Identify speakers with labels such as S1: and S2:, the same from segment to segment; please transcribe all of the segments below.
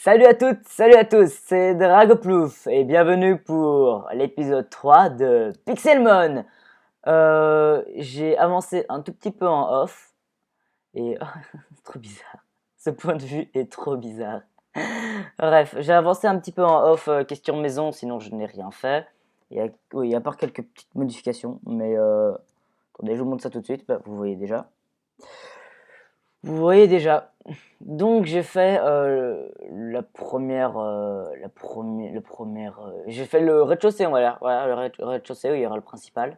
S1: Salut à toutes, salut à tous, c'est Dragoplouf et bienvenue pour l'épisode 3 de Pixelmon. J'ai avancé un tout petit peu en off et c'est trop bizarre. Ce point de vue est trop bizarre. Bref, j'ai avancé un petit peu en off question maison, sinon je n'ai rien fait. Oui, à part quelques petites modifications, mais attendez, je vous montre ça tout de suite. Bah, vous voyez déjà. Vous voyez déjà. Donc j'ai fait j'ai fait le rez-de-chaussée, voilà le rez-de-chaussée où il y aura le principal.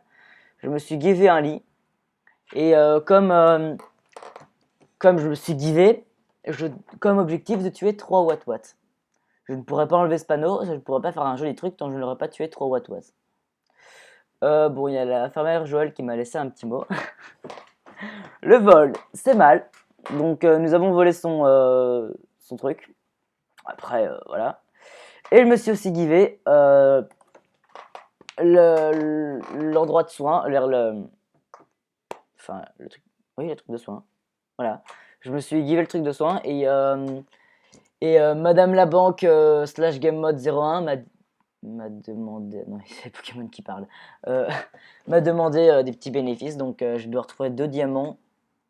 S1: Je me suis givé un lit et comme je me suis givé, comme objectif de tuer 3 Wat. Je ne pourrais pas enlever ce panneau, je ne pourrais pas faire un joli truc tant que je n'aurais pas tué 3 Wat. Bon, il y a la infirmière Joël qui m'a laissé un petit mot. Le vol, c'est mal. Donc nous avons volé son truc. Après, voilà. Et je me suis aussi givé l'endroit de soin, enfin le truc, oui le truc de soin. Voilà. Je me suis givé le truc de soin et Madame la banque slash game mode 01 m'a demandé, non c'est Pokémon qui parle, m'a demandé des petits bénéfices. Donc je dois retrouver 2 diamants,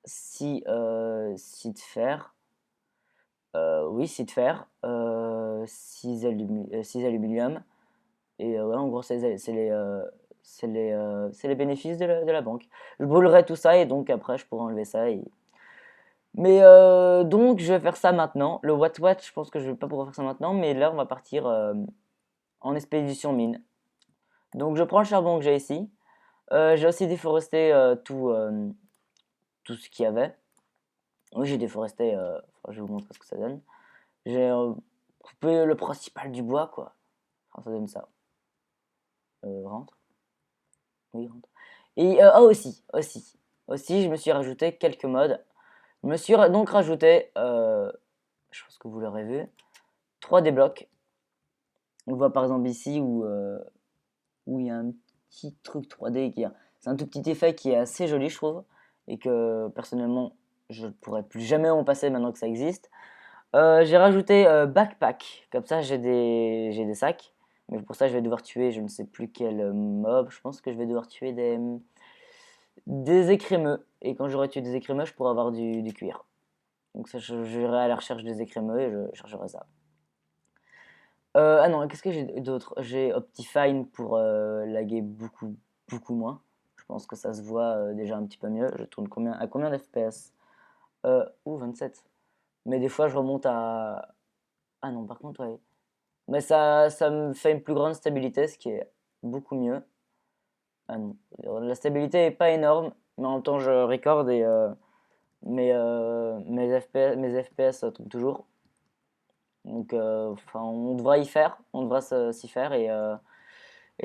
S1: 6 de fer. Oui, 6 de fer, 6 aluminium. Et ouais, en gros, c'est les bénéfices de la banque. Je brûlerai tout ça et donc après, je pourrai enlever ça. Mais donc, je vais faire ça maintenant. Le What, je pense que je vais pas pouvoir faire ça maintenant. Mais là, on va partir en expédition mine. Donc, je prends le charbon que j'ai ici. J'ai aussi déforesté tout ce qu'il y avait. Oui, j'ai déforesté. Enfin, je vais vous montrer ce que ça donne. J'ai coupé le principal du bois, quoi. Enfin, ça donne ça. Rentre. Oui, rentre. Et aussi, je me suis rajouté quelques modes. Je me suis donc rajouté, je pense que vous l'aurez vu, 3D blocs. On voit par exemple ici où il y a un petit truc 3D c'est un tout petit effet qui est assez joli, je trouve, et que personnellement, je ne pourrais plus jamais en passer maintenant que ça existe. J'ai rajouté backpack, comme ça j'ai des sacs. Mais pour ça, je vais devoir tuer je ne sais plus quel mob. Je pense que je vais devoir tuer des écrémeux. Et quand j'aurai tué des écrémeux, je pourrai avoir du cuir. Donc ça, j'irai à la recherche des écrémeux et je chercherai ça. Ah non, qu'est-ce que j'ai d'autre? J'ai Optifine pour laguer beaucoup moins. Je pense que ça se voit déjà un petit peu mieux. Je tourne à combien d'FPS? 27. Mais des fois, je remonte à... Ah non, par contre, ouais. Mais ça me fait une plus grande stabilité, ce qui est beaucoup mieux. Ah non, la stabilité est pas énorme, mais en même temps je record et mes FPS tombent toujours. Donc enfin, on devra y faire, on devra s'y faire et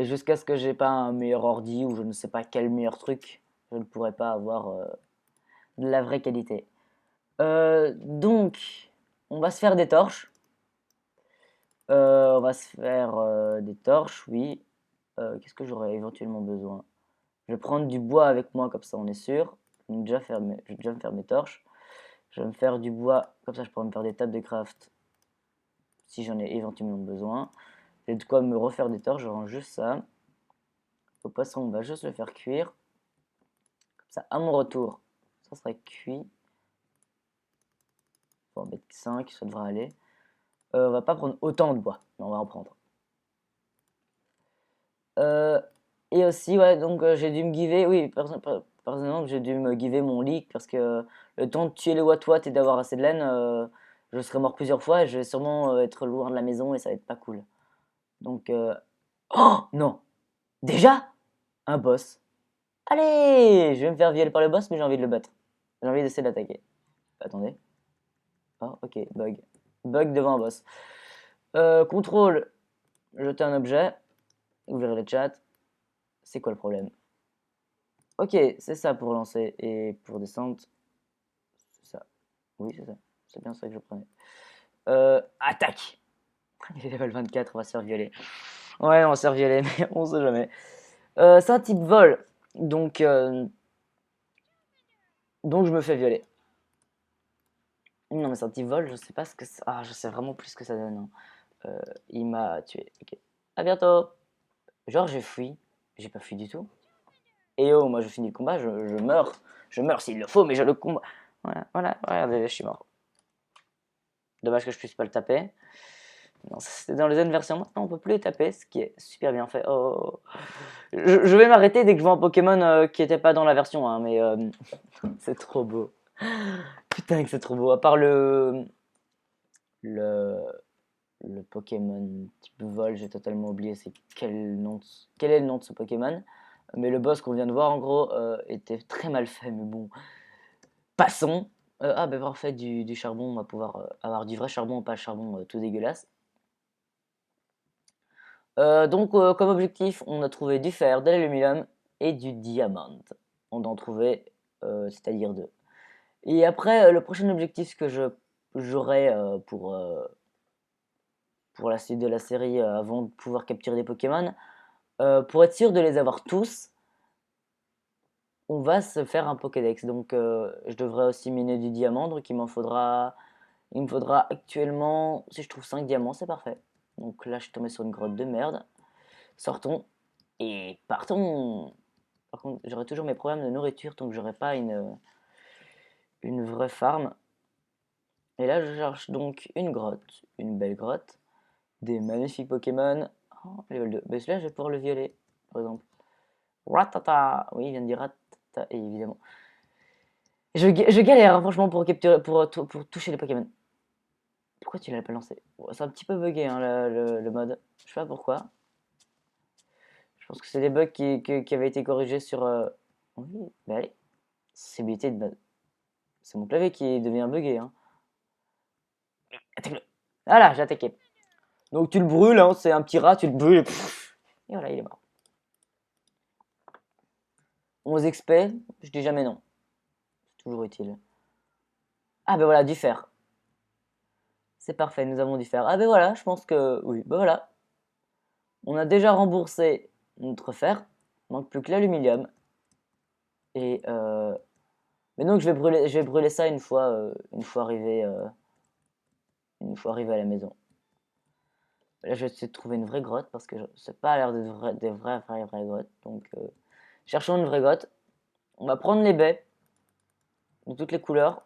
S1: jusqu'à ce que j'ai pas un meilleur ordi ou je ne sais pas quel meilleur truc, je ne pourrai pas avoir de la vraie qualité. Donc, on va se faire des torches. On va se faire des torches, oui. Qu'est-ce que j'aurais éventuellement besoin? Je vais prendre du bois avec moi, comme ça on est sûr. Je vais déjà me faire mes torches. Je vais me faire du bois, comme ça je pourrai me faire des tables de craft si j'en ai éventuellement besoin. J'ai de quoi me refaire des torches, je range juste ça. Au poisson, on va juste le faire cuire. Comme ça, à mon retour, ça sera cuit. On va mettre 5, ça devrait aller. On va pas prendre autant de bois, mais on va en prendre. Et aussi, ouais, donc j'ai dû me giver, oui, personnellement, j'ai dû me giver mon lit parce que le temps de tuer les Wat et d'avoir assez de laine, je serais mort plusieurs fois et je vais sûrement être loin de la maison et ça va être pas cool. Donc, oh non! Déjà? Un boss. Allez! Je vais me faire violer par le boss, mais j'ai envie de le battre. J'ai envie d'essayer d'attaquer. Attendez. Oh, ok, bug. Bug devant un boss. Contrôle. Jeter un objet. Ouvrir le chat. C'est quoi le problème? Ok, c'est ça pour lancer et pour descendre. C'est ça. Oui, c'est ça. C'est bien ça que je prenais. Attaque! Il est level 24, on va se faire violer. Ouais, on va se faire violer, mais on sait jamais. C'est un type vol. Donc je me fais violer. Non, mais c'est un petit vol, je sais pas ce que ça... Ah, je sais vraiment plus ce que ça donne, hein. Il m'a tué. Ok. À bientôt. Genre, j'ai fui. J'ai pas fui du tout. Et oh, moi, je finis le combat, je meurs. Je meurs s'il le faut, mais je le combat. Voilà, voilà, regardez, je suis mort. Dommage que je puisse pas le taper. Non, c'était dans les autres versions. Maintenant, on peut plus les taper, ce qui est super bien fait. Oh. Je vais m'arrêter dès que je vois un Pokémon qui était pas dans la version, hein, mais c'est trop beau. Putain, que c'est trop beau. À part le, le Pokémon type vol, j'ai totalement oublié c'est quel est le nom de ce Pokémon. Mais le boss qu'on vient de voir, en gros, était très mal fait, mais bon. Passons. Ah, ben parfait, du charbon, on va pouvoir avoir du vrai charbon, pas le charbon tout dégueulasse. Donc, comme objectif, on a trouvé du fer, de l'aluminium et du diamant. On en trouvait, c'est-à-dire deux. Et après, le prochain objectif que j'aurai pour la suite de la série, avant de pouvoir capturer des Pokémon, pour être sûr de les avoir tous, on va se faire un Pokédex. Donc, je devrais aussi miner du diamant, donc il me faudra actuellement, si je trouve 5 diamants, c'est parfait. Donc là, je suis tombé sur une grotte de merde. Sortons et partons. Par contre, j'aurai toujours mes problèmes de nourriture, donc j'aurai pas une vraie farm. Et là, je cherche donc une grotte, une belle grotte, des magnifiques Pokémon. Oh, level 2. Mais celui-là, je vais pouvoir le violer, par exemple. Ratata. Oui, il vient de dire ratata, et évidemment. Je galère, hein, franchement, pour capturer, pour toucher les Pokémon. Pourquoi tu l'as pas lancé? C'est un petit peu bugué, hein, le mode. Je sais pas pourquoi. Je pense que c'est des bugs qui avaient été corrigés sur. Oui, mais allez. Sensibilité de base. C'est mon clavier qui devient bugué, hein. Attaque-le. Voilà, j'ai attaqué. Donc tu le brûles, hein, c'est un petit rat, tu le brûles et et voilà, il est mort. 11 XP, je dis jamais non. C'est toujours utile. Ah ben voilà, du fer. C'est parfait, nous avons du fer. Ah ben voilà, je pense que oui, ben voilà. On a déjà remboursé notre fer. Il manque plus que l'aluminium. Et mais donc je vais brûler ça une fois arrivé à la maison. Là, je vais essayer de trouver une vraie grotte parce que c'est pas l'air des vraies grottes. Donc, cherchons une vraie grotte. On va prendre les baies de toutes les couleurs,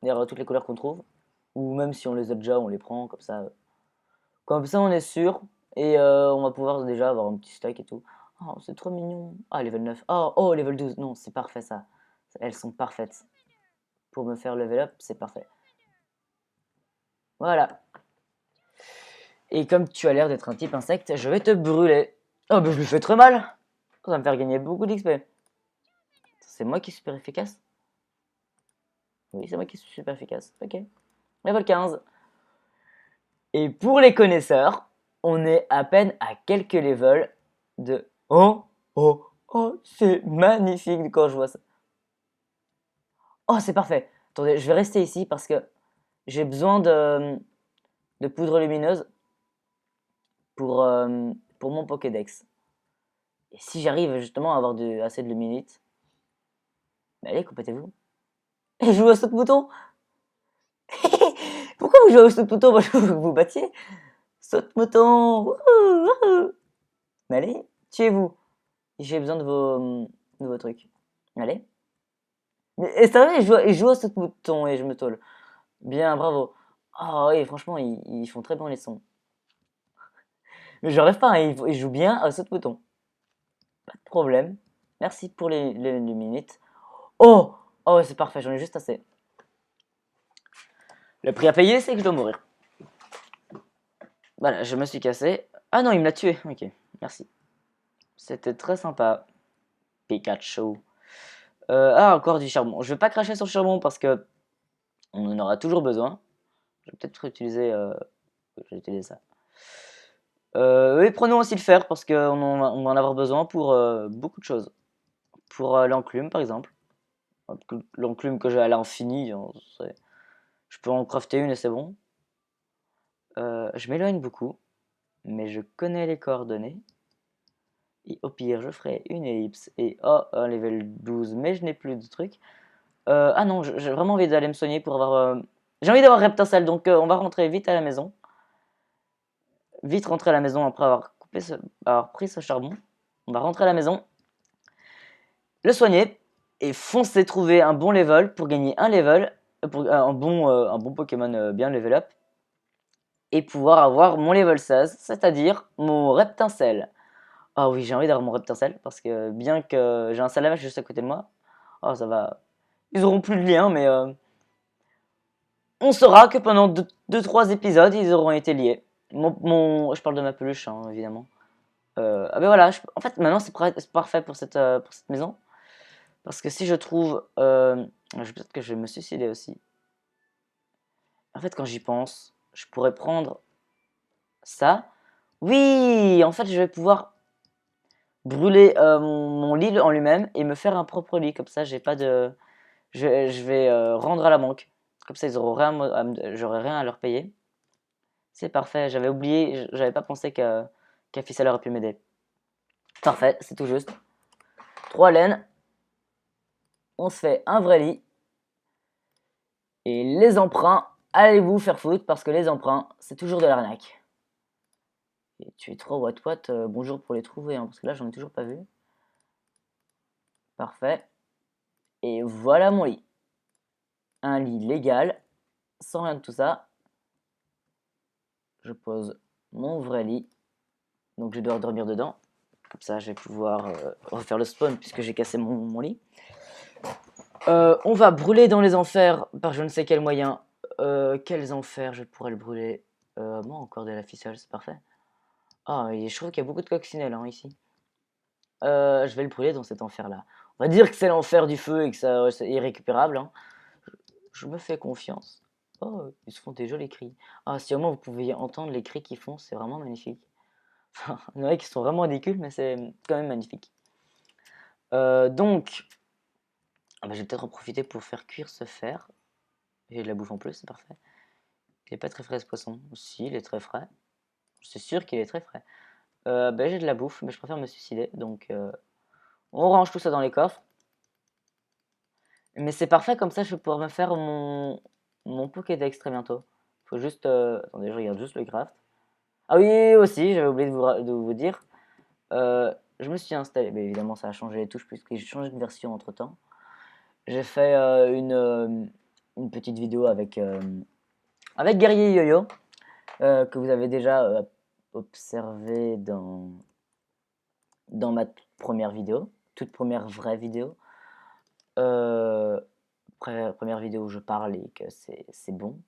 S1: d'ailleurs toutes les couleurs qu'on trouve, ou même si on les a déjà, on les prend comme ça. Comme ça, on est sûr et on va pouvoir déjà avoir un petit stack et tout. Oh, c'est trop mignon. Ah, level 9. Oh, oh, level 12. Non, c'est parfait ça. Elles sont parfaites. Pour me faire level up, c'est parfait. Voilà. Et comme tu as l'air d'être un type insecte, je vais te brûler. Oh, bah je lui fais très mal. Ça va me faire gagner beaucoup d'XP. C'est moi qui suis super efficace? Oui, c'est moi qui suis super efficace. Ok. Level 15. Et pour les connaisseurs, on est à peine à quelques levels de... Oh, oh, oh, c'est magnifique quand je vois ça. Oh, c'est parfait. Attendez, je vais rester ici parce que j'ai besoin de poudre lumineuse pour mon Pokédex. Et si j'arrive justement à avoir assez de luminite, mais allez, compétez-vous. Et je joue à saut de mouton. Pourquoi vous jouez au saut de mouton? Moi, je veux que vous battiez. Saute mouton. Wouhou, wouhou. Mais allez, tuez-vous. J'ai besoin de vos trucs. Allez. Mais c'est vrai, je joue à saut de mouton et je me tôle. Bien, bravo. Ah oui, franchement, ils font très bien les sons. Mais je rêve pas, hein, ils jouent bien à saut de mouton. Pas de problème. Merci pour les minutes. Oh! Oh, c'est parfait, j'en ai juste assez. Le prix à payer, c'est que je dois mourir. Voilà, je me suis cassé. Ah non, il me l'a tué. Ok, merci. C'était très sympa. Pikachu. Ah, encore du charbon. Je vais pas cracher sur le charbon parce que on en aura toujours besoin. Je vais peut-être utiliser, je vais utiliser ça. Oui, prenons aussi le fer parce on va en avoir besoin pour beaucoup de choses. Pour l'enclume, par exemple. L'enclume que j'ai à l'infini, hein, je peux en crafter une et c'est bon. Je m'éloigne beaucoup, mais je connais les coordonnées. Et au pire, je ferai une ellipse et un level 12, mais je n'ai plus de trucs. Ah non, j'ai vraiment envie d'aller me soigner pour avoir J'ai envie d'avoir Reptincelle, donc on va rentrer vite à la maison. Vite rentrer à la maison après avoir pris ce charbon. On va rentrer à la maison, le soigner et foncer trouver un bon level pour gagner un level, pour un bon Pokémon bien level up et pouvoir avoir mon level 16, c'est-à-dire mon Reptincelle. Ah oui, j'ai envie d'avoir mon Reptincelle parce que bien que j'ai un Salamèche juste à côté de moi, oh ça va. Ils auront plus de lien, mais on saura que pendant 2-3 épisodes, ils auront été liés. Je parle de ma peluche, hein, évidemment. Ah ben voilà, en fait maintenant c'est parfait pour cette maison. Parce que si je trouve... peut-être que je vais me suicider aussi. En fait quand j'y pense, je pourrais prendre ça. Oui, en fait je vais pouvoir brûler mon lit en lui-même et me faire un propre lit. Comme ça j'ai pas de... Je vais rendre à la banque. Comme ça ils auront rien j'aurai rien à leur payer. C'est parfait, j'avais oublié, j'avais pas pensé qu'un ficelle aurait pu m'aider. Parfait, c'est tout juste. 3 laines. On se fait un vrai lit. Et les emprunts, allez vous faire foutre parce que les emprunts, c'est toujours de l'arnaque. Et tu es trop what bonjour pour les trouver, hein, parce que là j'en ai toujours pas vu. Parfait. Et voilà mon lit. Un lit légal, sans rien de tout ça. Je pose mon vrai lit. Donc je dois dormir dedans. Comme ça je vais pouvoir refaire le spawn puisque j'ai cassé mon lit. On va brûler dans les enfers par je ne sais quel moyen. Quels enfers je pourrais le brûler moi encore de la ficelle, c'est parfait. Ah, et je trouve qu'il y a beaucoup de coccinelles hein, ici. Je vais le brûler dans cet enfer-là. On va dire que c'est l'enfer du feu et que ça c'est irrécupérable. Hein. Je me fais confiance. Oh, ils se font des jolis cris. Ah, si au moins vous pouviez entendre les cris qu'ils font, c'est vraiment magnifique. Enfin, il y en a qui sont vraiment ridicules, mais c'est quand même magnifique. Donc, je vais peut-être en profiter pour faire cuire ce fer. J'ai de la bouffe en plus, c'est parfait. Il est pas très frais ce poisson. Si, il est très frais. C'est sûr qu'il est très frais. J'ai de la bouffe, mais je préfère me suicider. Donc, on range tout ça dans les coffres. Mais c'est parfait, comme ça je vais pouvoir me faire mon Pokédex très bientôt. Faut juste... attendez, je regarde juste le craft. Ah oui, aussi, j'avais oublié de vous dire. Je me suis installé... Mais évidemment, ça a changé les touches puisque j'ai changé de version entre-temps. J'ai fait une petite vidéo avec Guerrier Yo-Yo, que vous avez déjà observé dans ma première vidéo. Toute première vraie vidéo. Première vidéo où je parle et que c'est bon.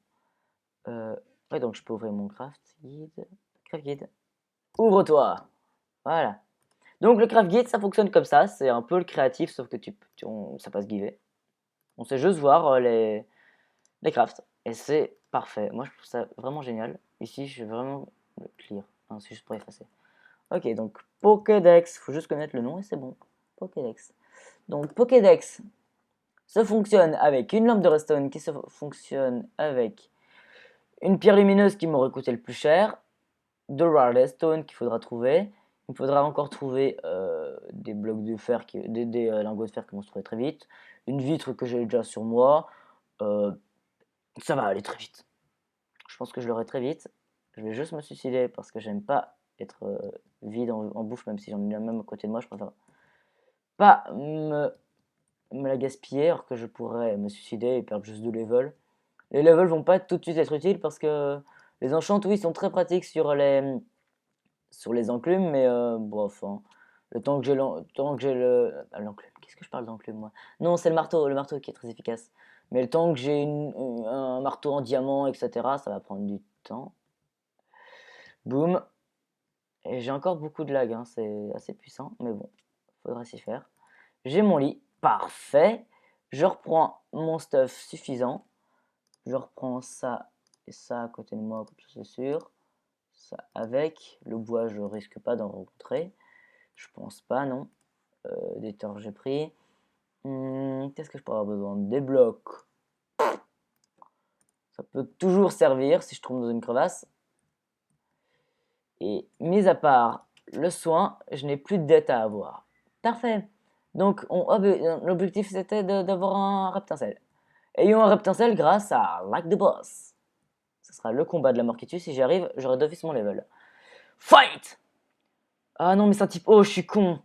S1: Ouais, donc je peux ouvrir mon craft guide. Craft guide. Ouvre-toi. Voilà. Donc le craft guide, ça fonctionne comme ça. C'est un peu le créatif, sauf que ça passe giver. On sait juste voir les crafts. Et c'est parfait. Moi, je trouve ça vraiment génial. Ici, je vais vraiment le clear. Hein, c'est juste pour effacer. Ok, donc Pokédex. Faut juste connaître le nom et c'est bon. Pokédex. Donc Pokédex. Ça fonctionne avec une lampe de redstone qui fonctionne avec une pierre lumineuse qui m'aurait coûté le plus cher, de redstone qu'il faudra trouver. Il faudra encore trouver des blocs de fer, des lingots de fer qui vont se trouver très vite. Une vitre que j'ai déjà sur moi. Ça va aller très vite. Je pense que je l'aurai très vite. Je vais juste me suicider parce que j'aime pas être vide en bouffe, même si j'en ai même à côté de moi. Je préfère pas me la gaspiller alors que je pourrais me suicider et perdre juste 2 levels. Les levels vont pas tout de suite être utiles parce que les enchants, oui, sont très pratiques sur les enclumes, mais bon, enfin, le temps que j'ai l'enclume, qu'est-ce que je parle d'enclume moi? Non, c'est le marteau qui est très efficace. Mais le temps que j'ai un marteau en diamant, etc., ça va prendre du temps. Boum. Et j'ai encore beaucoup de lag, hein, c'est assez puissant, mais bon, faudra s'y faire. J'ai mon lit, parfait. Je reprends mon stuff suffisant. Je reprends ça et ça à côté de moi, comme ça c'est sûr. Ça avec. Le bois, je risque pas d'en rencontrer. Je pense pas, non. Des torches, j'ai pris. Qu'est-ce que je pourrais avoir besoin? Des blocs. Ça peut toujours servir si je tombe dans une crevasse. Et mis à part le soin, je n'ai plus de dette à avoir. Parfait. Donc, l'objectif c'était d'avoir un Reptincelle. Ayons un Reptincelle grâce à Like the Boss. Ce sera le combat de la mort qui tue. Si j'y arrive, j'aurai d'office mon level. Fight! Ah non, mais c'est un type. Oh, je suis con.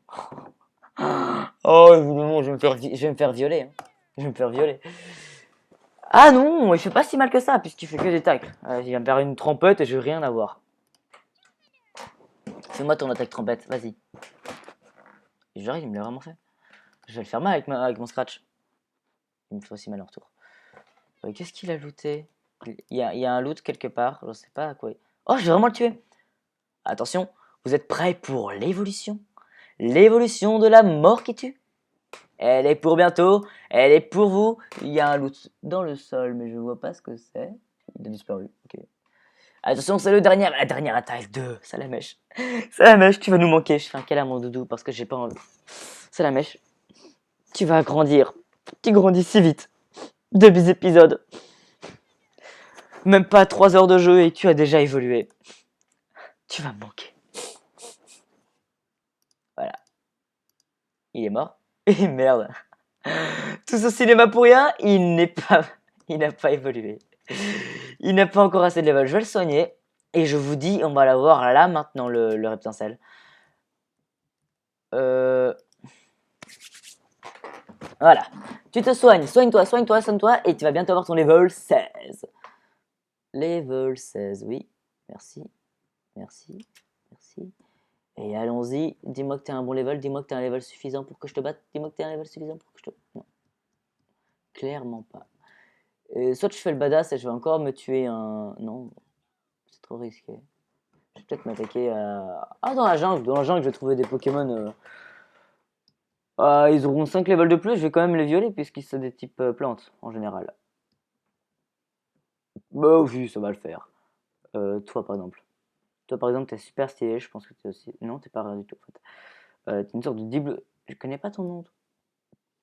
S1: Oh, évidemment, je vais me faire violer. Hein. Je vais me faire violer. Ah non, il fait pas si mal que ça, puisqu'il fait que des tacles. Il va me faire une trompette et je vais rien avoir. Fais-moi ton attaque trompette, vas-y. J'arrive, il me l'a vraiment fait. Je vais le faire mal avec mon scratch. Il me fait aussi mal en retour. Qu'est-ce qu'il a looté? Il y a un loot quelque part, je sais pas à quoi. Oh, je vais vraiment le tuer. Attention, vous êtes prêts pour l'évolution? L'évolution de la mort qui tue. Elle est pour bientôt, elle est pour vous. Il y a un loot dans le sol, mais je vois pas ce que c'est. Il a disparu, ok. Attention, c'est la dernière attaque de Salamèche. Salamèche, tu vas nous manquer. Je fais un câlin à mon doudou parce que j'ai pas envie. Salamèche, tu vas grandir. Tu grandis si vite. 2 épisodes. Même pas 3 heures de jeu et tu as déjà évolué. Tu vas me manquer. Voilà. Il est mort. Et merde. Tout ce cinéma pour rien, il n'a pas évolué. Il n'a pas encore assez de level. Je vais le soigner. Et je vous dis, on va l'avoir là maintenant, le Reptincelle. Voilà. Tu te soignes. Soigne-toi. Et tu vas bientôt avoir ton level 16. Level 16, oui. Merci. Et allons-y. Dis-moi que tu as un bon level. Dis-moi que tu as un level suffisant pour que je te batte. Dis-moi que tu as un level suffisant pour que je te... Non. Clairement pas. Soit je fais le badass et je vais encore me tuer un... Non. C'est trop risqué. Je vais peut-être m'attaquer à... Ah, dans la jungle. Dans la jungle, je vais trouver des Pokémon... ils auront 5 levels de plus. Je vais quand même les violer puisqu'ils sont des types plantes en général. Bah oui, ça va le faire. Toi, par exemple. Toi, par exemple, t'es super stylé. Je pense que t'es aussi... Non, t'es pas rien du tout, en fait. T'es une sorte de dible... Je connais pas ton nom.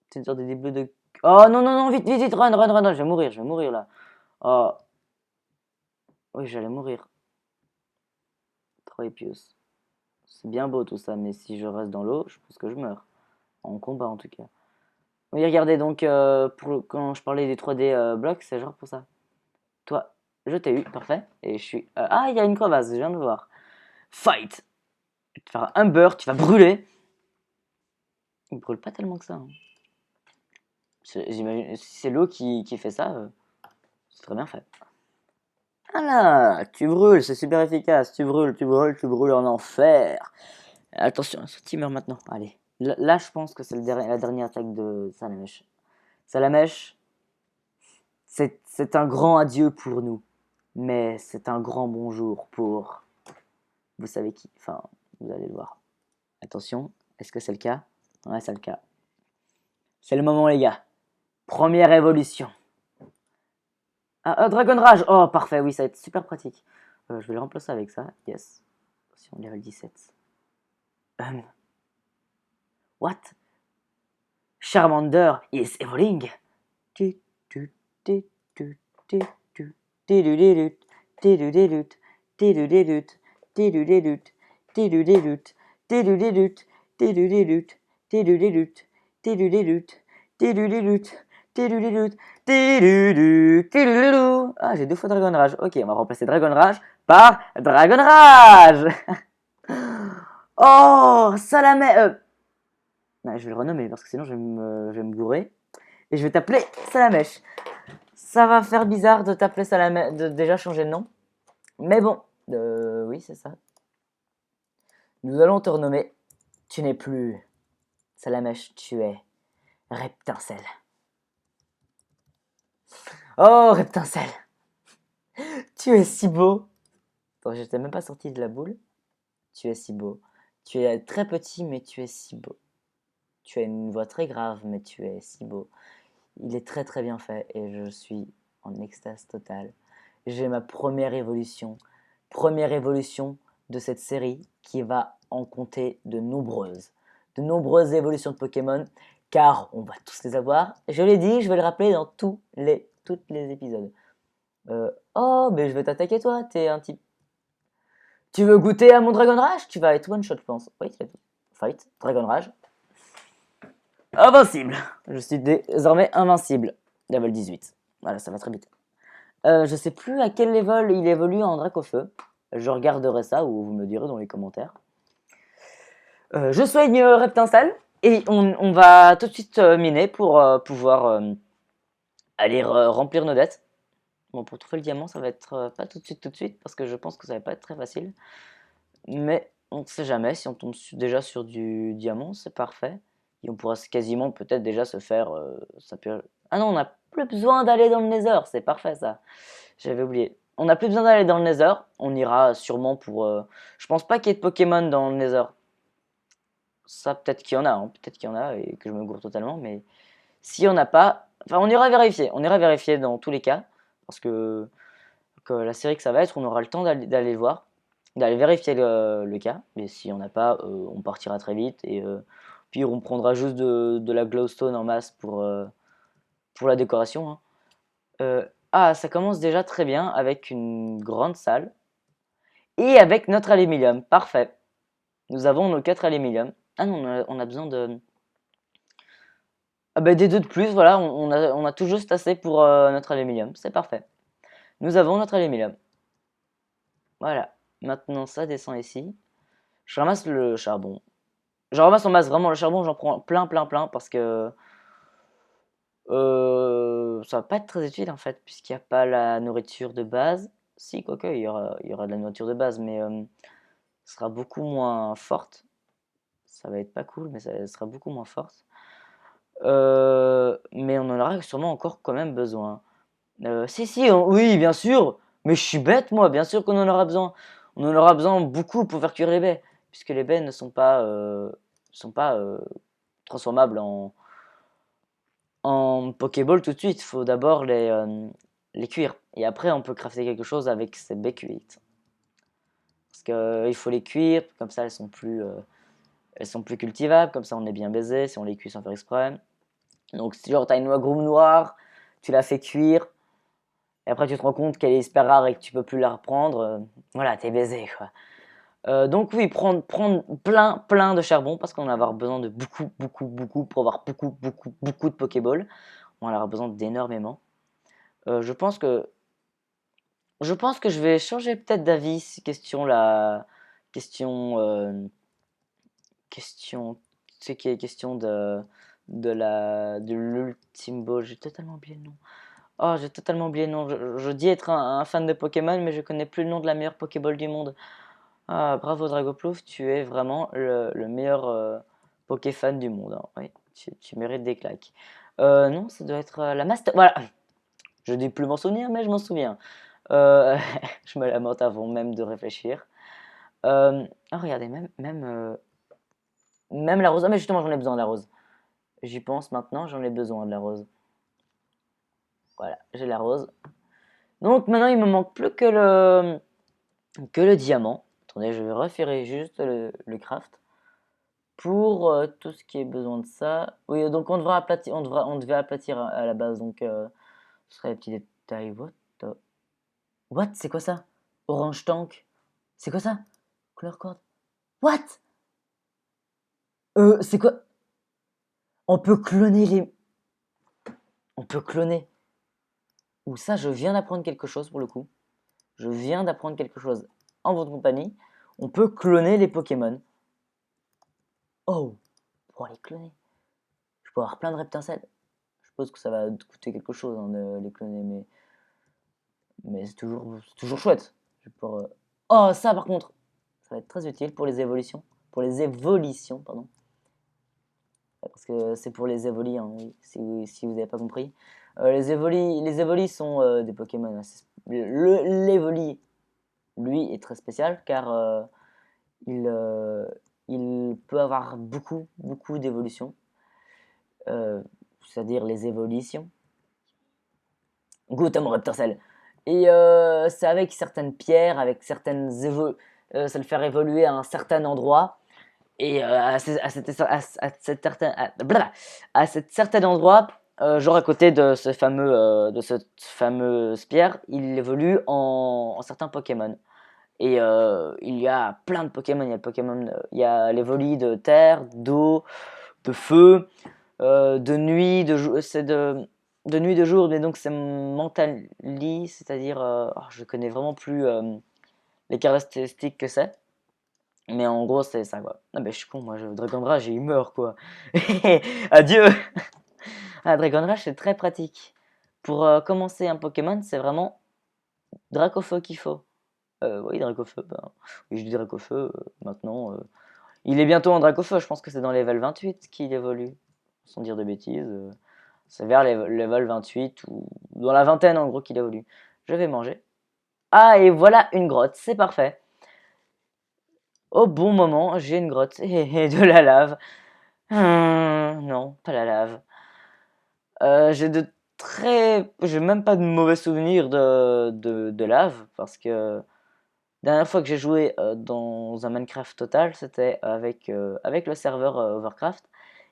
S1: T'es une sorte de dible de... Oh, non, vite, run, je vais mourir, là. Oh. Oui, j'allais mourir. Tropius. C'est bien beau, tout ça, mais si je reste dans l'eau, je pense que je meurs. En combat, en tout cas. Oui, regardez, donc, quand je parlais des 3D blocs, c'est genre pour ça. Toi, je t'ai eu, parfait. Et je suis... Ah, il y a une crevasse, je viens de voir. Fight! Tu vas faire un beurre, tu vas brûler. Il brûle pas tellement que ça. Hein. J'imagine, si c'est l'eau qui fait ça, c'est très bien fait. Voilà, tu brûles, c'est super efficace. Tu brûles en enfer. Attention, tu meurs maintenant. Allez. Là, je pense que c'est la dernière attaque de Salamèche. Salamèche, c'est un grand adieu pour nous. Mais c'est un grand bonjour pour... Vous savez qui? Enfin, vous allez le voir. Attention, est-ce que c'est le cas? Ouais, c'est le cas. C'est le moment, les gars. Première évolution. Dragon Rage. Oh, parfait, oui, ça va être super pratique. Je vais le remplacer avec ça. Yes. Si on level 17. What? Charmander is evolving. Ah, j'ai 2 fois Dragon Rage. Ok, on va remplacer Dragon Rage par Dragon Rage. Oh, Salamé. Je vais le renommer parce que sinon je vais me gourer. Et je vais t'appeler Salamèche. Ça va faire bizarre de t'appeler Salamèche, de déjà changer de nom. Mais bon, oui, c'est ça. Nous allons te renommer. Tu n'es plus Salamèche, tu es Reptincelle. Oh, Reptincelle. Tu es si beau. Attends, je t'ai même pas sorti de la boule. Tu es si beau. Tu es très petit, mais tu es si beau. Tu as une voix très grave, mais tu es si beau. Il est très très bien fait et je suis en extase totale. J'ai ma première évolution de cette série qui va en compter de nombreuses évolutions de Pokémon, car on va tous les avoir. Je l'ai dit, je vais le rappeler dans tous les épisodes. Oh, mais je vais t'attaquer toi, t'es un type. Tu veux goûter à mon Dragon Rage? Tu vas être one shot, je pense. Oui, fight, Dragon Rage. Invincible. Je suis désormais invincible. Level 18. Voilà, ça va très vite. Je sais plus à quel level il évolue en Dracofeu. Je regarderai ça ou vous me direz dans les commentaires. Je soigne Reptinsal et on va tout de suite miner pour pouvoir aller remplir nos dettes. Bon, pour trouver le diamant, ça va être pas tout de suite, parce que je pense que ça va pas être très facile. Mais on ne sait jamais, si on tombe déjà sur du diamant, c'est parfait. Et on pourra quasiment peut-être déjà se faire... Ah non, on n'a plus besoin d'aller dans le Nether, c'est parfait ça. J'avais oublié. On n'a plus besoin d'aller dans le Nether, on ira sûrement pour... Je pense pas qu'il y ait de Pokémon dans le Nether. Ça, peut-être qu'il y en a, hein. Peut-être qu'il y en a et que je me gourre totalement, mais si on n'a pas... Enfin, on ira vérifier dans tous les cas, parce que la série que ça va être, on aura le temps d'aller le voir, d'aller vérifier le cas. Mais si on n'a pas, on partira très vite et puis on prendra juste de la glowstone en masse pour la décoration. Hein. Ça commence déjà très bien avec une grande salle et avec notre aluminium. Parfait. Nous avons nos 4 aluminium. Ah non, on a besoin de... Ah bah des deux de plus, voilà, on a tout juste assez pour notre aluminium. C'est parfait. Nous avons notre aluminium. Voilà. Maintenant, ça descend ici. Je ramasse le charbon. Je ramasse en masse vraiment le charbon, j'en prends plein, parce que ça va pas être très utile en fait, puisqu'il n'y a pas la nourriture de base. Si, quoique, il y aura de la nourriture de base, mais ce sera beaucoup moins forte. Ça va être pas cool, mais ça sera beaucoup moins forte. Mais on en aura sûrement encore quand même besoin. Oui, bien sûr. Mais je suis bête, moi. Bien sûr qu'on en aura besoin. On en aura besoin beaucoup pour faire cuire les baies, puisque les baies ne sont pas, transformables en Pokéball tout de suite. Il faut d'abord les cuire. Et après, on peut crafter quelque chose avec ces baies cuites. Parce qu'il faut les cuire, comme ça elles sont plus cultivables, comme ça on est bien baisé si on les cuit sans faire exprès. Donc si genre t'as une noix groom noire, tu la fais cuire, et après tu te rends compte qu'elle est super rare et que tu peux plus la reprendre, voilà, t'es baisé quoi. Donc oui, prendre plein de charbon parce qu'on va avoir besoin de beaucoup pour avoir beaucoup de Pokéball. On va avoir besoin d'énormément. Je pense que je vais changer peut-être d'avis question question c'est qui est question de l'ultime ball. J'ai totalement oublié le nom. Oh, j'ai totalement oublié le nom. Je dis être un fan de Pokémon, mais je connais plus le nom de la meilleure Pokéball du monde. Ah, bravo Dragoplouf, tu es vraiment le meilleur Pokéfan du monde. Hein. Oui, tu mérites des claques. Non, ça doit être la Master... Voilà, je dis plus m'en souvenir, mais je m'en souviens. Je me lamente avant même de réfléchir. Regardez, même la rose. Ah, mais justement, j'en ai besoin de la rose. J'y pense maintenant, j'en ai besoin de la rose. Voilà, j'ai la rose. Donc maintenant, il me manque plus que le diamant. Attendez, je vais refaire juste le craft. Pour tout ce qui est besoin de ça. Oui, donc on devra aplatir, on devait aplatir à la base, donc ce serait les petits détails. What? C'est quoi ça? Orange tank. C'est quoi ça? Couleur corde. What? C'est quoi? On peut cloner les. On peut cloner. Ou ça, je viens d'apprendre quelque chose pour le coup. Je viens d'apprendre quelque chose en votre compagnie. On peut cloner les Pokémon. Oh! Pour les cloner. Je peux avoir plein de Reptincelles. Je suppose que ça va coûter quelque chose hein, de les cloner, mais c'est toujours chouette. Oh, ça par contre, ça va être très utile pour les évolutions. Pour les évolutions, pardon. Parce que c'est pour les évolis, hein, oui, si vous n'avez pas compris. Les évolis sont des Pokémon. L'évoli, lui, est très spécial car il, euh, il peut avoir beaucoup d'évolutions. C'est-à-dire les évolutions. Goûte à mon Reptorcel. Et c'est avec certaines pierres, avec certaines ça le faire évoluer à un certain endroit. Et à cet certain endroit, genre à côté de cette fameuse pierre, il évolue en certains Pokémon. Et il y a plein de Pokémon. Il y a l'évoli de terre, d'eau, de feu, de nuit, de nuit, de jour, mais donc c'est mentally, c'est-à-dire, je connais vraiment plus les caractéristiques que c'est. Mais en gros, c'est ça, quoi. Ah, ben, je suis con, moi, Dragon Rage, et il meurt, quoi. Adieu! Ah, Dragon Rage, c'est très pratique. Pour commencer un Pokémon, c'est vraiment Dracofeu qu'il faut. Oui, Dracofeu, ben, oui, je dis Dracofeu, maintenant. Il est bientôt en Dracofeu, je pense que c'est dans level 28 qu'il évolue. Sans dire de bêtises. C'est vers level 28 ou dans la vingtaine, en gros, qu'il évolue. Je vais manger. Ah, et voilà une grotte, c'est parfait. Au bon moment, j'ai une grotte et de la lave. Non, pas la lave. J'ai même pas de mauvais souvenirs de lave parce que la dernière fois que j'ai joué dans un Minecraft total, c'était avec le serveur Overcraft.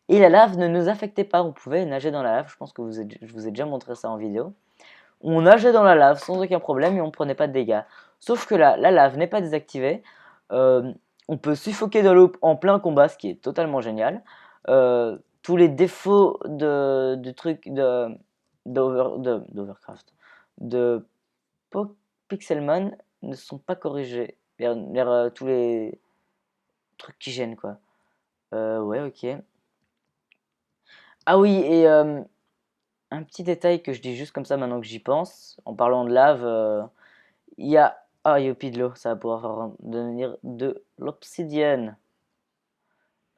S1: Et la lave ne nous affectait pas, on pouvait nager dans la lave. Je pense que je vous ai déjà montré ça en vidéo. On nageait dans la lave sans aucun problème et on prenait pas de dégâts. Sauf que la lave n'est pas désactivée. Euh, on peut suffoquer dans l'eau en plein combat, ce qui est totalement génial. Tous les défauts de trucs d'Overcraft, de Pixelmon ne sont pas corrigés. Tous les trucs qui gênent, quoi. Ouais, ok. Ah oui, et un petit détail que je dis juste comme ça maintenant que j'y pense, en parlant de lave, il y a... Ah, youpi de l'eau, ça va pouvoir devenir de l'obsidienne.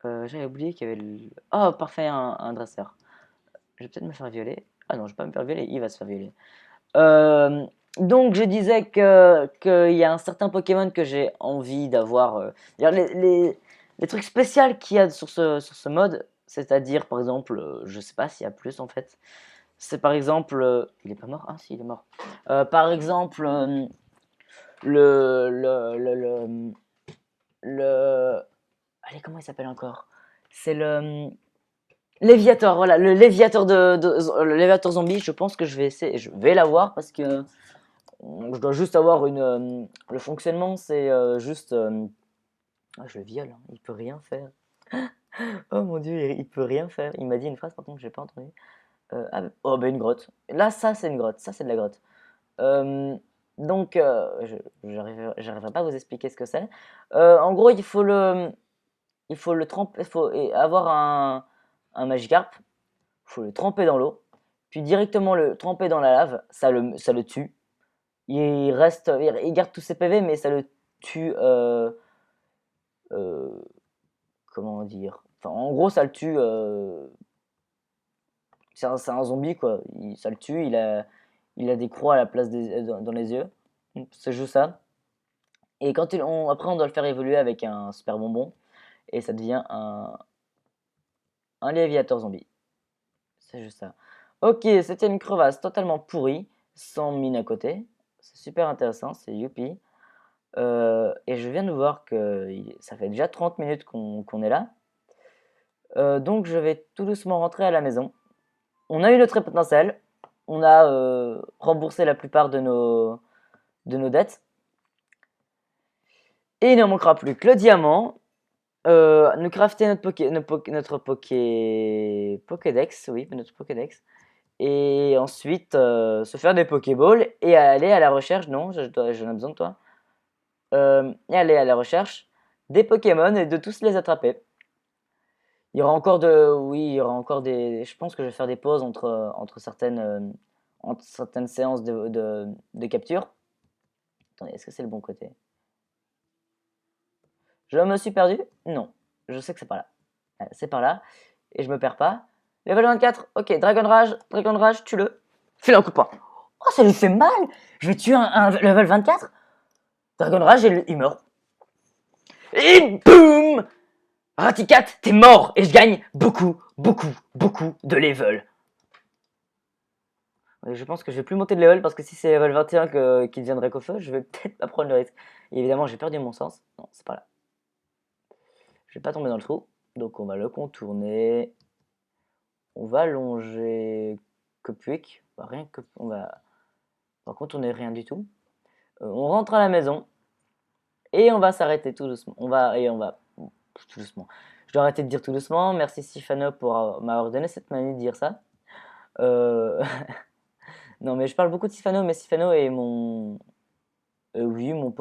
S1: J'avais oublié qu'il y avait le... Oh, parfait, un dresseur. Je vais peut-être me faire violer. Ah non, je vais pas me faire violer, il va se faire violer. Euh, donc, je disais qu'il y a un certain Pokémon que j'ai envie d'avoir. Les trucs spéciaux qu'il y a sur ce mode, c'est-à-dire, par exemple, je sais pas s'il y a plus en fait. C'est par exemple... il est pas mort? Ah si, il est mort. Par exemple, le, le, le, le, le- Allez, comment il s'appelle encore? C'est le Léviator, voilà, le Léviator zombie. Je pense que je vais essayer, je vais l'avoir parce que je dois juste avoir une. Le fonctionnement, c'est juste. Ah, je le viole, hein, il peut rien faire. Oh mon dieu, il peut rien faire. Il m'a dit une phrase, par contre, j'ai pas entendu. Oh, bah une grotte. Là, ça, c'est une grotte. Ça, c'est de la grotte. Euh, donc, j'arriverai pas à vous expliquer ce que c'est. En gros, il faut le tremper, il faut avoir un Magikarp. Il faut le tremper dans l'eau, puis directement le tremper dans la lave. Ça le tue. Il reste, il garde tous ses PV, mais ça le tue. Euh, Comment dire? Enfin, en gros, ça le tue. C'est un zombie quoi. Ça le tue. Il a des croix à la place dans les yeux. C'est juste ça. Et après, on doit le faire évoluer avec un super bonbon. Et ça devient un Léviator zombie. C'est juste ça. Ok, c'était une crevasse totalement pourrie, sans mine à côté. C'est super intéressant, c'est youpi. Et je viens de voir que ça fait déjà 30 minutes qu'on est là. Donc je vais tout doucement rentrer à la maison. On a eu notre potentiel. On a remboursé la plupart de nos dettes. Et il ne manquera plus que le diamant. Nous crafter Pokédex, oui, notre Pokédex. Et ensuite se faire des Pokéballs et aller à la recherche, non, j'en ai besoin de toi. Et aller à la recherche des Pokémon et de tous les attraper. Il y aura encore oui, il y aura encore je pense que je vais faire des pauses entre certaines séances de capture. Attendez, est-ce que c'est le bon côté? Je me suis perdu? Non, je sais que c'est par là. C'est par là et je me perds pas. Level 24, ok, Dragon Rage, tue-le. Fais-le un coup de poing. Oh, ça lui fait mal! Je vais tuer un level 24? Dragon Rage, il meurt. Et boum! Raticat, t'es mort! Et je gagne beaucoup, beaucoup, beaucoup de level. Je pense que je vais plus monter de level parce que si c'est level 21 qui deviendrait qu'au feu, je vais peut-être pas prendre le risque. Et évidemment, j'ai perdu mon sens. Non, c'est pas là. Je vais pas tomber dans le trou. Donc on va le contourner. On va longer Copuic. Rien que. On va contourner rien du tout. On rentre à la maison. Et on va s'arrêter tout doucement. On va. Tout doucement. Je dois arrêter de dire tout doucement. Merci Sifano pour m'avoir donné cette manie de dire ça. Euh, Non, mais je parle beaucoup de Sifano, mais Sifano est mon... oui, mon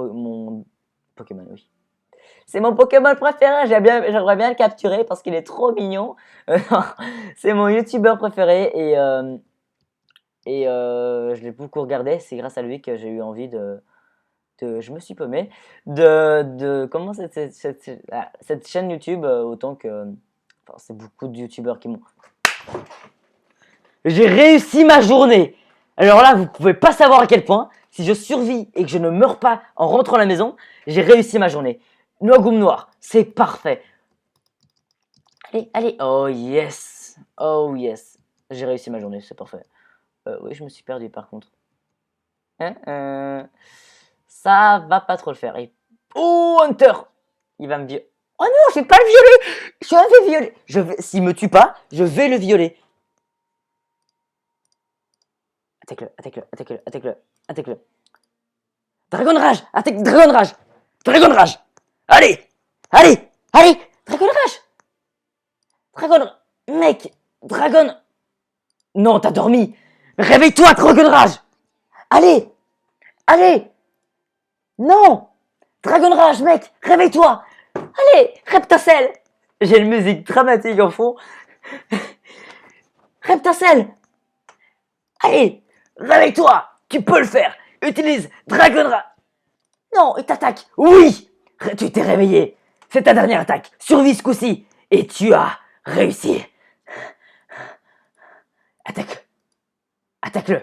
S1: Pokémon, oui. C'est mon Pokémon préféré, j'aimerais bien le capturer parce qu'il est trop mignon. C'est mon YouTuber préféré et je l'ai beaucoup regardé. C'est grâce à lui que j'ai eu envie je me suis paumé, comment cette chaîne YouTube, autant que... Enfin, c'est beaucoup de YouTubeurs qui m'ont... J'ai réussi ma journée. Alors là, vous pouvez pas savoir à quel point, si je survis et que je ne meurs pas en rentrant à la maison, j'ai réussi ma journée. Noix gomme noire, c'est parfait. Allez, allez. Oh yes. Oh yes. J'ai réussi ma journée, c'est parfait. Oui, je me suis perdu par contre. Ça va pas trop le faire. Oh, Hunter. Il va me dire... Oh non, je vais pas le violer. Je vais violer. S'il me tue pas, je vais le violer. Attaque-le, attaque-le, attaque-le, attaque-le, attaque-le. Dragon Rage, attaque Dragon Rage. Dragon Rage. Allez, allez, allez. Dragon Rage. Dragon, mec, Dragon. Non, t'as dormi. Réveille-toi, Dragon Rage. Allez, allez. Non. Dragon Rage, mec, réveille-toi. Allez, Reptacel. J'ai une musique dramatique en fond. Reptacel. Allez, réveille-toi. Tu peux le faire. Utilise Dragon Rage. Non, il t'attaque. Oui, tu t'es réveillé. C'est ta dernière attaque. Survis ce coup-ci. Et tu as réussi. Attaque. Attaque-le.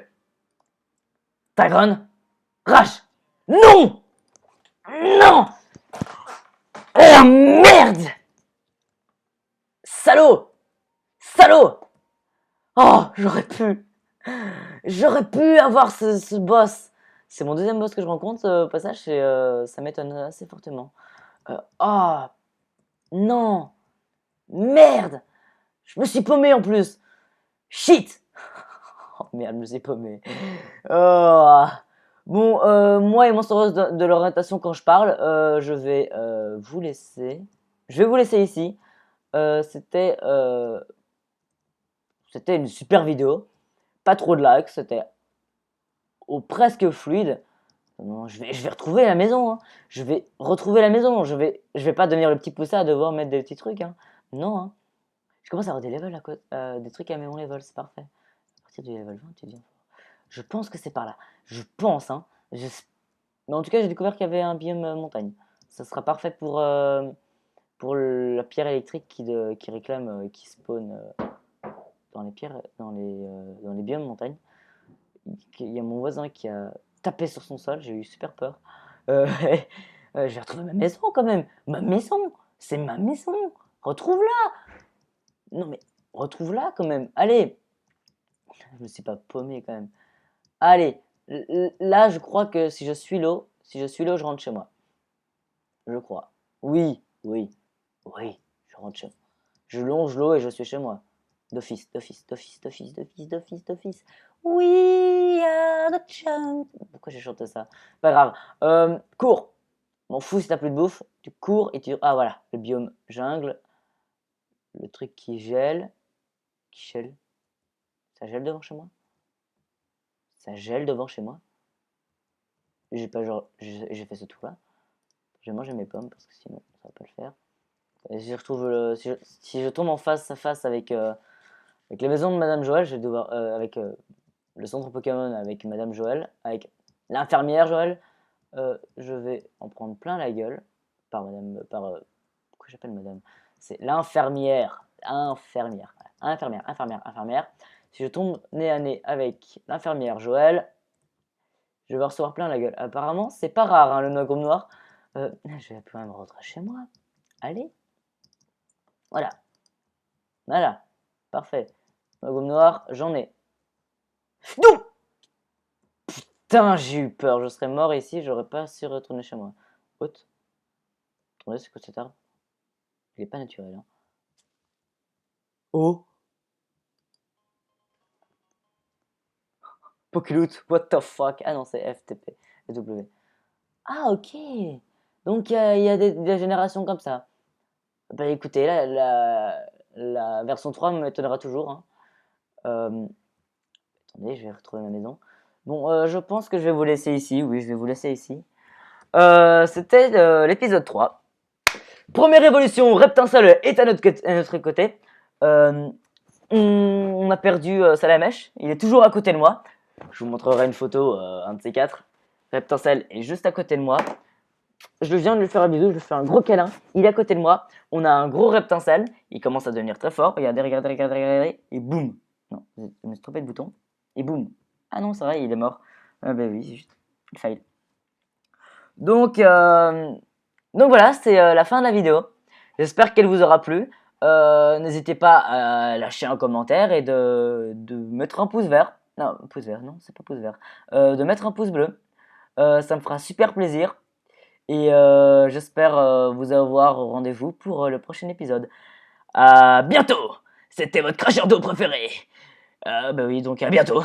S1: Dragon. Rage. Non. Non. Oh merde. Salaud. Salaud. Oh, J'aurais pu avoir ce boss. C'est mon deuxième boss que je rencontre au passage et ça m'étonne assez fortement. Oh, non. Merde. Je me suis paumé en plus. Shit. Oh merde, je me suis paumé. Oh. Bon, moi et mon sens de l'orientation quand je parle, je vais vous laisser. Je vais vous laisser ici. C'était une super vidéo. Pas trop de likes, c'était presque fluide. Non, je vais retrouver la maison. Hein. Je vais retrouver la maison. Je vais pas devenir le petit poussé à devoir mettre des petits trucs. Hein. Non. Hein. Je commence à avoir des levels des trucs à mon level, c'est parfait. À partir du level 20, tu deviens fort. Je pense que c'est par là. Je pense. Hein. Mais en tout cas, j'ai découvert qu'il y avait un biome montagne. Ça sera parfait pour la pierre électrique qui réclame, qui spawn dans les pierres, dans les biomes montagne. Il y a mon voisin qui a tapé sur son sol, j'ai eu super peur. Euh, je vais retrouver ma maison quand même. Ma maison, c'est ma maison. Retrouve-la. Non mais retrouve-la quand même. Allez, je me suis pas paumé quand même. Allez, là je crois que si je suis l'eau, je rentre chez moi. Je crois. Oui, oui, oui, je rentre chez moi. Je longe l'eau et je suis chez moi. D'office, d'office, d'office, d'office, d'office, d'office, d'office. We are the champ. Pourquoi j'ai chanté ça? Pas grave. Cours. M'en fous si t'as plus de bouffe. Tu cours et tu... Ah voilà, le biome jungle. Le truc qui gèle. Qui gèle. Ça gèle devant chez moi? Ça gèle devant chez moi? J'ai pas genre... J'ai fait ce tour-là. J'ai mangé mes pommes parce que sinon ça va pas le faire. Et si je tombe en face à face avec la maison de Madame Joël, je vais devoir... avec le centre Pokémon, avec Madame Joël, avec l'infirmière Joël, je vais en prendre plein la gueule pourquoi j'appelle Madame? C'est l'infirmière, infirmière. Si je tombe nez à nez avec l'infirmière Joël, je vais recevoir plein la gueule. Apparemment, c'est pas rare hein, le Nogum noir. Je vais quand même rentrer chez moi. Allez, voilà, voilà, parfait. Nogum noir, j'en ai. Non! Putain, j'ai eu peur, je serais mort ici, j'aurais pas su retourner chez moi. Haute. Attendez, c'est quoi cet arbre? Il est pas naturel. Hein. Oh! Pokéloot, what the fuck? Ah non, c'est FTP. W. Ah, ok! Donc il y a des générations comme ça. Bah écoutez, la version 3 m'étonnera toujours. Hein. Attendez, je vais retrouver ma maison. Bon, je pense que je vais vous laisser ici. Oui, je vais vous laisser ici. C'était l'épisode 3. Première évolution, Reptincelle est à notre côté. Euh, on a perdu Salamèche. Il est toujours à côté de moi. Je vous montrerai une photo, un de ces quatre. Reptincelle est juste à côté de moi. Je viens de lui faire un bisou, je lui fais un gros câlin. Il est à côté de moi. On a un gros Reptincelle. Il commence à devenir très fort. Regardez, regardez, regardez, regardez. Et boum. Non, je me suis trompé de bouton. Et boum. Ah non, c'est vrai, il est mort. Ah bah oui, c'est juste. Il fail. Donc, voilà, c'est la fin de la vidéo. J'espère qu'elle vous aura plu. N'hésitez pas à lâcher un commentaire et de mettre un pouce vert. Non, pouce vert, non, c'est pas pouce vert. De mettre un pouce bleu. Ça me fera super plaisir. Et j'espère vous avoir au rendez-vous pour le prochain épisode. À bientôt! C'était votre cracheur d'eau préféré. Bah oui, donc à bientôt.